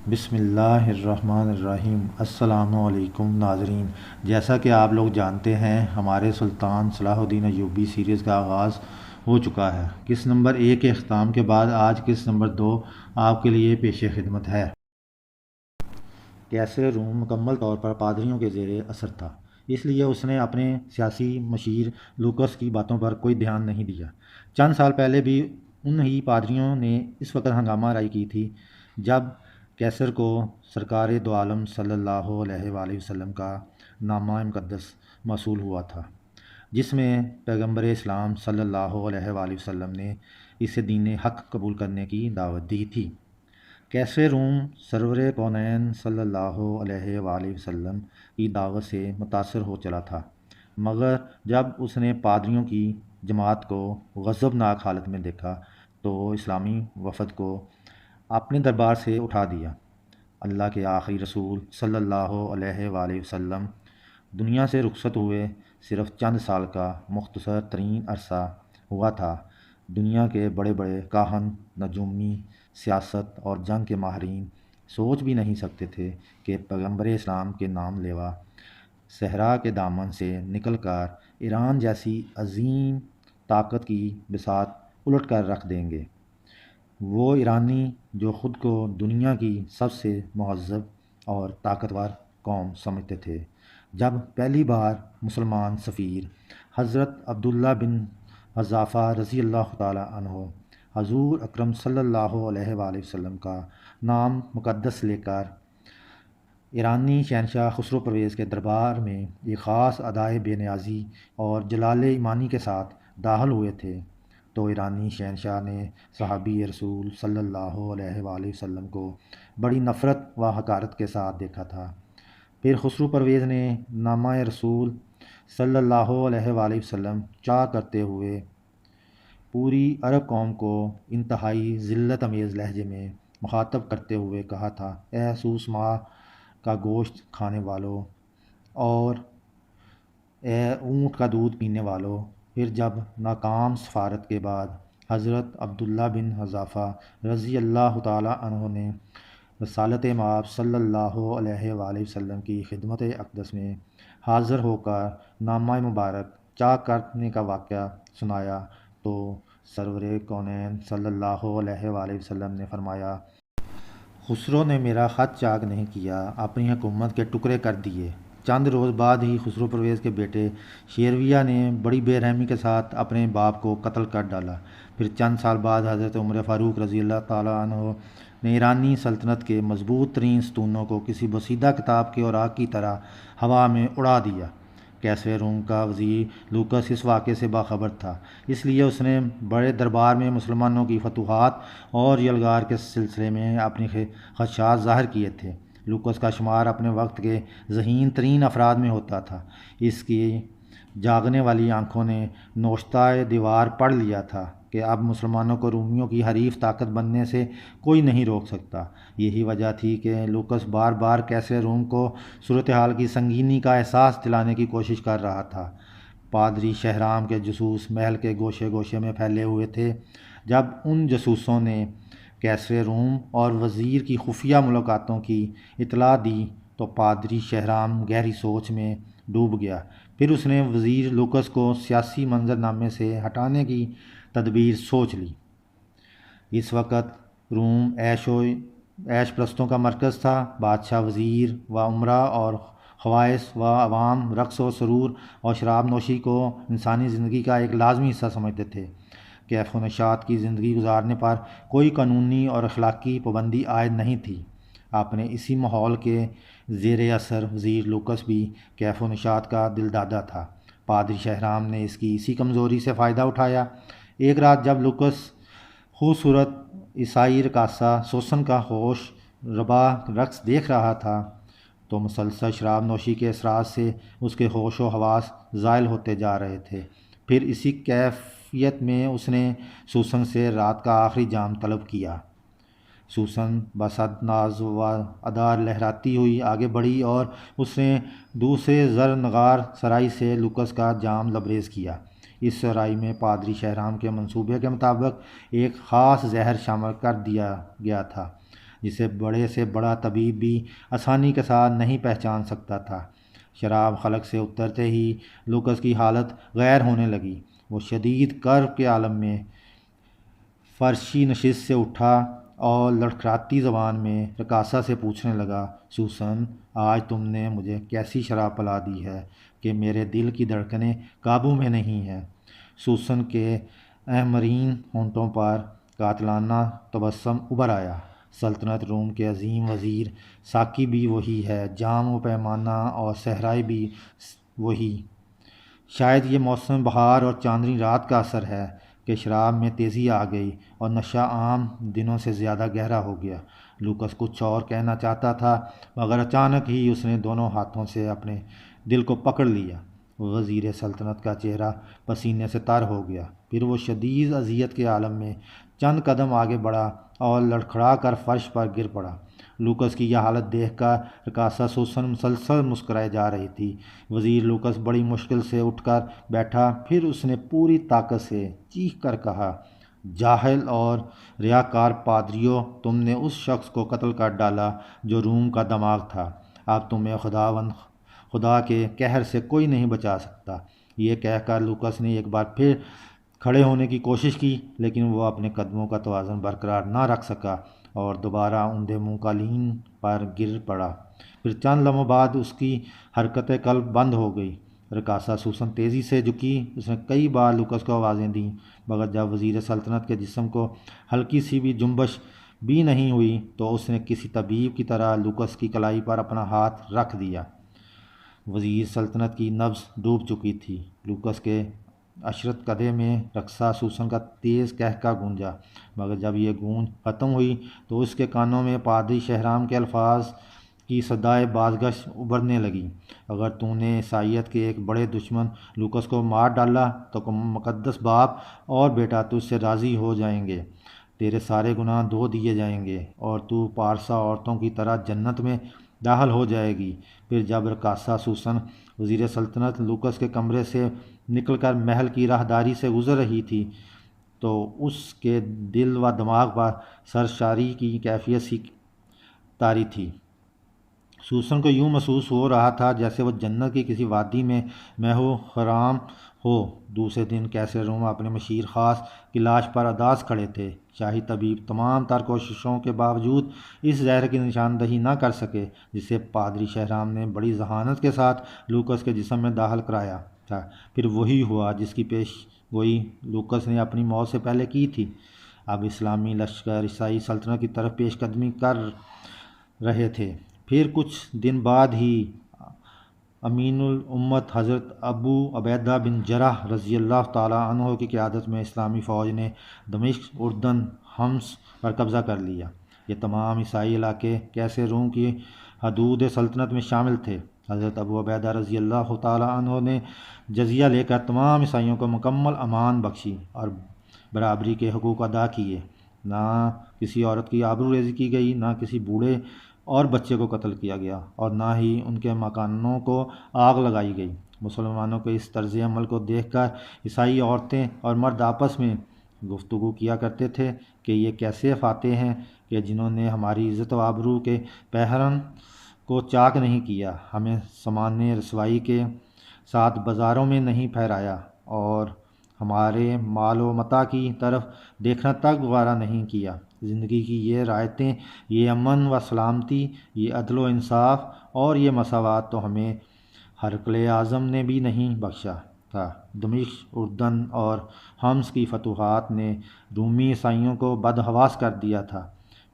بسم اللہ الرحمن الرحیم۔ السلام علیکم ناظرین، جیسا کہ آپ لوگ جانتے ہیں ہمارے سلطان صلاح الدین ایوبی سیریز کا آغاز ہو چکا ہے۔ قسط نمبر 1 کے اختتام کے بعد آج قسط نمبر 2 آپ کے لیے پیش خدمت ہے۔ کیسے روم مکمل طور پر پادریوں کے زیر اثر تھا، اس لیے اس نے اپنے سیاسی مشیر لوکس کی باتوں پر کوئی دھیان نہیں دیا۔ چند سال پہلے بھی ان ہی پادریوں نے اس وقت ہنگامہ آرائی کی تھی جب کیسر کو سرکار دو عالم صلی اللہ علیہ وآلہ وسلم کا نامہ مقدس موصول ہوا تھا، جس میں پیغمبر اسلام صلی اللہ علیہ وآلہ وسلم نے اسے دین حق قبول کرنے کی دعوت دی تھی۔ کیسر روم سرور کونین صلی اللہ علیہ وآلہ وسلم کی دعوت سے متاثر ہو چلا تھا، مگر جب اس نے پادریوں کی جماعت کو غضبناک حالت میں دیکھا تو اسلامی وفد کو اپنے دربار سے اٹھا دیا۔ اللہ کے آخری رسول صلی اللہ علیہ وآلہ وسلم دنیا سے رخصت ہوئے صرف چند سال کا مختصر ترین عرصہ ہوا تھا۔ دنیا کے بڑے بڑے کاہن، نجومی، سیاست اور جنگ کے ماہرین سوچ بھی نہیں سکتے تھے کہ پیغمبر اسلام کے نام لیوا صحرا کے دامن سے نکل کر ایران جیسی عظیم طاقت کی بساط الٹ کر رکھ دیں گے۔ وہ ایرانی جو خود کو دنیا کی سب سے مہذب اور طاقتور قوم سمجھتے تھے، جب پہلی بار مسلمان سفیر حضرت عبداللہ بن حذافہ رضی اللہ تعالی عنہ حضور اکرم صلی اللہ علیہ وآلہ وسلم کا نام مقدس لے کر ایرانی شہنشاہ خسرو پرویز کے دربار میں ایک خاص ادائے بے نیازی اور جلال ایمانی کے ساتھ داخل ہوئے تھے تو ایرانی شہنشاہ نے صحابی رسول صلی اللہ علیہ وآلہ وسلم کو بڑی نفرت و حقارت کے ساتھ دیکھا تھا۔ پھر خسرو پرویز نے نامہ رسول صلی اللہ علیہ وآلہ وسلم چاہ کرتے ہوئے پوری عرب قوم کو انتہائی ذلت امیز لہجے میں مخاطب کرتے ہوئے کہا تھا، اے سوس ماہ کا گوشت کھانے والوں اور اے اونٹ کا دودھ پینے والوں۔ پھر جب ناکام سفارت کے بعد حضرت عبداللہ بن حذافہ رضی اللہ تعالی عنہ نے رسالت مآب صلی اللہ علیہ وآلہ وسلم کی خدمت اقدس میں حاضر ہو کر نامہ مبارک چاک کرنے کا واقعہ سنایا تو سرور کونین صلی اللہ علیہ وآلہ وسلم نے فرمایا، خسرو نے میرا خط چاک نہیں کیا، اپنی حکومت کے ٹکڑے کر دیے۔ چند روز بعد ہی خسرو پرویز کے بیٹے شیرویہ نے بڑی بے رحمی کے ساتھ اپنے باپ کو قتل کر ڈالا۔ پھر چند سال بعد حضرت عمر فاروق رضی اللہ تعالیٰ عنہ نے ایرانی سلطنت کے مضبوط ترین ستونوں کو کسی بوسیدہ کتاب کے اوراق کی طرح ہوا میں اڑا دیا۔ کیسر روم کا وزیر لوکس اس واقعے سے باخبر تھا، اس لیے اس نے بڑے دربار میں مسلمانوں کی فتوحات اور یلغار کے سلسلے میں اپنی خدشات ظاہر کیے تھے۔ لوکس کا شمار اپنے وقت کے ذہین ترین افراد میں ہوتا تھا۔ اس کی جاگنے والی آنکھوں نے نوشتہ دیوار پڑھ لیا تھا کہ اب مسلمانوں کو رومیوں کی حریف طاقت بننے سے کوئی نہیں روک سکتا۔ یہی وجہ تھی کہ لوکس بار بار کیسر روم کو صورتحال کی سنگینی کا احساس دلانے کی کوشش کر رہا تھا۔ پادری شہرام کے جاسوس محل کے گوشے گوشے میں پھیلے ہوئے تھے۔ جب ان جاسوسوں نے کیسر روم اور وزیر کی خفیہ ملاقاتوں کی اطلاع دی تو پادری شہرام گہری سوچ میں ڈوب گیا۔ پھر اس نے وزیر لوکس کو سیاسی منظرنامے سے ہٹانے کی تدبیر سوچ لی۔ اس وقت روم عیش پرستوں کا مرکز تھا۔ بادشاہ، وزیر و امراء اور خواص و عوام رقص و سرور اور شراب نوشی کو انسانی زندگی کا ایک لازمی حصہ سمجھتے تھے۔ کیف و نشاط کی زندگی گزارنے پر کوئی قانونی اور اخلاقی پابندی عائد نہیں تھی۔ اپنے اسی ماحول کے زیر اثر وزیر لوکس بھی کیف و نشاط کا دل دادا تھا۔ پادری شہرام نے اس کی اسی کمزوری سے فائدہ اٹھایا۔ ایک رات جب لوکس خوبصورت عیسائی رقاصہ سوسن کا ہوش ربا رقص دیکھ رہا تھا تو مسلسل شراب نوشی کے اثرات سے اس کے ہوش و حواس زائل ہوتے جا رہے تھے۔ پھر اسی کیفیت میں اس نے سوسن سے رات کا آخری جام طلب کیا۔ سوسن بصد ناز و ادا لہراتی ہوئی آگے بڑھی اور اس نے دوسرے زرنگار سرائی سے لوکس کا جام لبریز کیا۔ اس سرائی میں پادری شہرام کے منصوبے کے مطابق ایک خاص زہر شامل کر دیا گیا تھا، جسے بڑے سے بڑا طبیب بھی آسانی کے ساتھ نہیں پہچان سکتا تھا۔ شراب حلق سے اترتے ہی لوکس کی حالت غیر ہونے لگی۔ وہ شدید کرب کے عالم میں فرشی نشست سے اٹھا اور لڑکھڑاتی زبان میں رقاصہ سے پوچھنے لگا، سوسن، آج تم نے مجھے کیسی شراب پلا دی ہے کہ میرے دل کی دھڑکنیں قابو میں نہیں ہیں؟ سوسن کے احمرین ہونٹوں پر قاتلانہ تبسم ابھر آیا۔ سلطنت روم کے عظیم وزیر ساقی بھی وہی ہے، جام و پیمانہ اور صحرائی بھی وہی۔ شاید یہ موسم بہار اور چاندنی رات کا اثر ہے کہ شراب میں تیزی آ گئی اور نشہ عام دنوں سے زیادہ گہرا ہو گیا۔ لوکس کچھ اور کہنا چاہتا تھا مگر اچانک ہی اس نے دونوں ہاتھوں سے اپنے دل کو پکڑ لیا۔ وزیر سلطنت کا چہرہ پسینے سے تر ہو گیا۔ پھر وہ شدید اذیت کے عالم میں چند قدم آگے بڑھا اور لڑکھڑا کر فرش پر گر پڑا۔ لوکس کی یہ حالت دیکھ کر رقاصہ سوسن مسلسل مسکرائے جا رہی تھی۔ وزیر لوکس بڑی مشکل سے اٹھ کر بیٹھا، پھر اس نے پوری طاقت سے چیخ کر کہا، جاہل اور ریاکار پادریوں، تم نے اس شخص کو قتل کر ڈالا جو روم کا دماغ تھا۔ اب تمہیں خدا کے قہر سے کوئی نہیں بچا سکتا۔ یہ کہہ کر لوکس نے ایک بار پھر کھڑے ہونے کی کوشش کی، لیکن وہ اپنے قدموں کا توازن برقرار نہ رکھ سکا اور دوبارہ اونھے منہ قالین پر گر پڑا۔ پھر چند لمحوں بعد اس کی حرکت قلب بند ہو گئی۔ رقاصہ سوسن تیزی سے جھکی۔ اس نے کئی بار لوکس کو آوازیں دیں مگر جب وزیر سلطنت کے جسم کو ہلکی سی بھی جنبش بھی نہیں ہوئی تو اس نے کسی طبیب کی طرح لوکس کی کلائی پر اپنا ہاتھ رکھ دیا۔ وزیر سلطنت کی نبض ڈوب چکی تھی۔ لوکس کے عشرت قدے میں رقصہ سوسن کا تیز قہقہ گونجا، مگر جب یہ گونج ختم ہوئی تو اس کے کانوں میں پادری شہرام کے الفاظ کی صدائے بازگشت ابھرنے لگی، اگر تو نے عیسائیت کے ایک بڑے دشمن لوکس کو مار ڈالا تو مقدس باپ اور بیٹا تجھ سے راضی ہو جائیں گے، تیرے سارے گناہ دھو دیے جائیں گے اور تو پارسا عورتوں کی طرح جنت میں داخل ہو جائے گی۔ پھر جب رقاصہ سوسن وزیر سلطنت لوکس کے کمرے سے نکل کر محل کی راہداری سے گزر رہی تھی تو اس کے دل و دماغ پر سرشاری کی کیفیت سی طاری تھی۔ سوسن کو یوں محسوس ہو رہا تھا جیسے وہ جنت کی کسی وادی میں محو خرام ہو۔ دوسرے دن کیسر روم اپنے مشیر خاص کی لاش پر اداس کھڑے تھے۔ شاہی طبیب تمام تر کوششوں کے باوجود اس زہر کی نشاندہی نہ کر سکے جسے پادری شہرام نے بڑی ذہانت کے ساتھ لوکس کے جسم میں داخل کرایا تھا۔ پھر وہی ہوا جس کی پیش گوئی لوکس نے اپنی موت سے پہلے کی تھی۔ اب اسلامی لشکر عیسائی سلطنت کی طرف پیش قدمی کر رہے تھے۔ پھر کچھ دن بعد ہی امین الامت حضرت ابو عبیدہ بن جراح رضی اللہ تعالیٰ عنہ کی قیادت میں اسلامی فوج نے دمشق، اردن، حمص پر قبضہ کر لیا۔ یہ تمام عیسائی علاقے کیسر روم کی حدود سلطنت میں شامل تھے۔ حضرت ابو عبیدہ رضی اللہ تعالیٰ عنہ نے جزیہ لے کر تمام عیسائیوں کو مکمل امان بخشی اور برابری کے حقوق ادا کیے۔ نہ کسی عورت کی آبرو ریزی کی گئی، نہ کسی بوڑھے اور بچے کو قتل کیا گیا اور نہ ہی ان کے مکانوں کو آگ لگائی گئی۔ مسلمانوں کے اس طرز عمل کو دیکھ کر عیسائی عورتیں اور مرد آپس میں گفتگو کیا کرتے تھے کہ یہ کیسے فاتح ہیں کہ جنہوں نے ہماری عزت و آبرو کے پہرن کو چاک نہیں کیا، ہمیں سامان رسوائی کے ساتھ بازاروں میں نہیں پھیرایا اور ہمارے مال و متاع کی طرف دیکھنا تک گوارا نہیں کیا۔ زندگی کی یہ رعایتیں، یہ امن و سلامتی، یہ عدل و انصاف اور یہ مساوات تو ہمیں ہرقل اعظم نے بھی نہیں بخشا تھا۔ دمشق، اردن اور حمص کی فتوحات نے رومی عیسائیوں کو بدحواس کر دیا تھا۔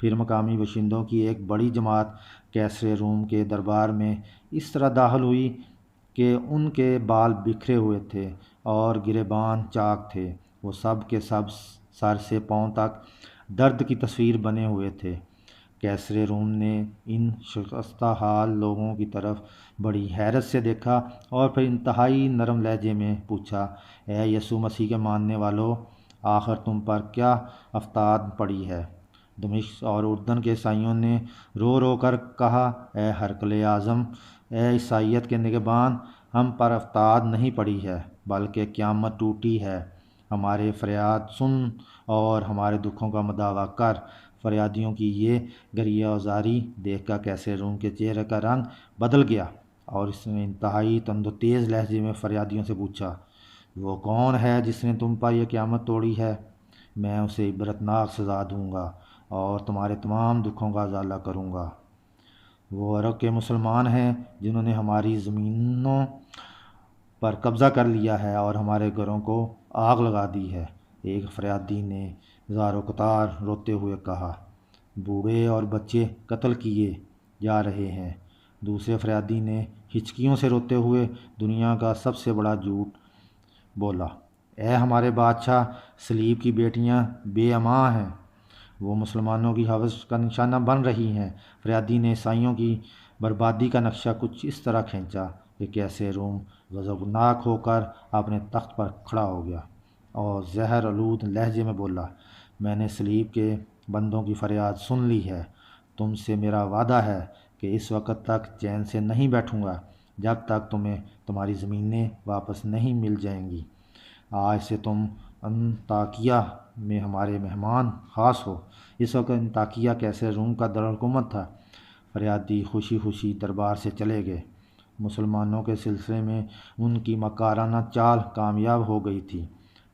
پھر مقامی باشندوں کی ایک بڑی جماعت کیسر روم کے دربار میں اس طرح داخل ہوئی کہ ان کے بال بکھرے ہوئے تھے اور گریبان چاک تھے۔ وہ سب کے سب سر سے پاؤں تک درد کی تصویر بنے ہوئے تھے۔ کیسر روم نے ان شکستہ حال لوگوں کی طرف بڑی حیرت سے دیکھا اور پھر انتہائی نرم لہجے میں پوچھا، اے یسوع مسیح کے ماننے والو، آخر تم پر کیا افتاد پڑی ہے؟ دمشق اور اردن کے عیسائیوں نے رو رو کر کہا، اے ہرقل اعظم، اے عیسائیت کے نگہبان، ہم پر افتاد نہیں پڑی ہے بلکہ قیامت ٹوٹی ہے۔ ہمارے فریاد سن اور ہمارے دکھوں کا مداوع کر۔ فریادیوں کی یہ گریہ آزاری دیکھ کر کیسر روم کے چہرے کا رنگ بدل گیا اور اس نے انتہائی تند و تیز لہجے میں فریادیوں سے پوچھا، وہ کون ہے جس نے تم پر یہ قیامت توڑی ہے؟ میں اسے عبرتناک سزا دوں گا اور تمہارے تمام دکھوں کا ازالہ کروں گا۔ وہ عرب کے مسلمان ہیں جنہوں نے ہماری زمینوں پر قبضہ کر لیا ہے اور ہمارے گھروں کو آگ لگا دی ہے، ایک فریادی نے زار و قطار روتے ہوئے کہا۔ بوڑھے اور بچے قتل کیے جا رہے ہیں، دوسرے فریادی نے ہچکیوں سے روتے ہوئے دنیا کا سب سے بڑا جھوٹ بولا، اے ہمارے بادشاہ، سلیب کی بیٹیاں بے اماں ہیں، وہ مسلمانوں کی حوث کا نشانہ بن رہی ہیں۔ فریادی نے عیسائیوں کی بربادی کا نقشہ کچھ اس طرح کھینچا کہ کیسے روم غضبناک ہو کر اپنے تخت پر کھڑا ہو گیا اور زہر آلود لہجے میں بولا، میں نے سلیب کے بندوں کی فریاد سن لی ہے، تم سے میرا وعدہ ہے کہ اس وقت تک چین سے نہیں بیٹھوں گا جب تک تمہیں تمہاری زمینیں واپس نہیں مل جائیں گی۔ آج سے تم انطاکیہ میں ہمارے مہمان خاص ہو۔ اس وقت انطاکیہ کیسر روم کا دارالحکومت تھا۔ فریادی خوشی خوشی دربار سے چلے گئے۔ مسلمانوں کے سلسلے میں ان کی مکارانہ چال کامیاب ہو گئی تھی۔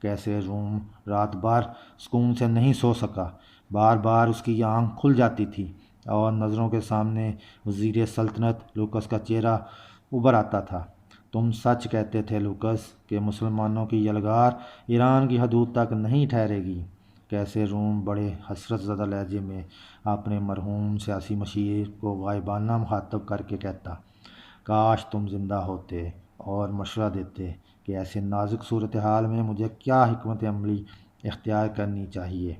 کیسر روم رات بھر سکون سے نہیں سو سکا، بار بار اس کی آنکھ کھل جاتی تھی اور نظروں کے سامنے وزیر سلطنت لوکس کا چہرہ ابھر آتا تھا۔ تم سچ کہتے تھے لوکس کہ مسلمانوں کی یلغار ایران کی حدود تک نہیں ٹھہرے گی۔ کیسر روم بڑے حسرت زدہ لہجے میں اپنے مرحوم سیاسی مشیر کو غائبانہ مخاطب کر کے کہتا، کاش تم زندہ ہوتے اور مشورہ دیتے کہ ایسے نازک صورتحال میں مجھے کیا حکمت عملی اختیار کرنی چاہیے۔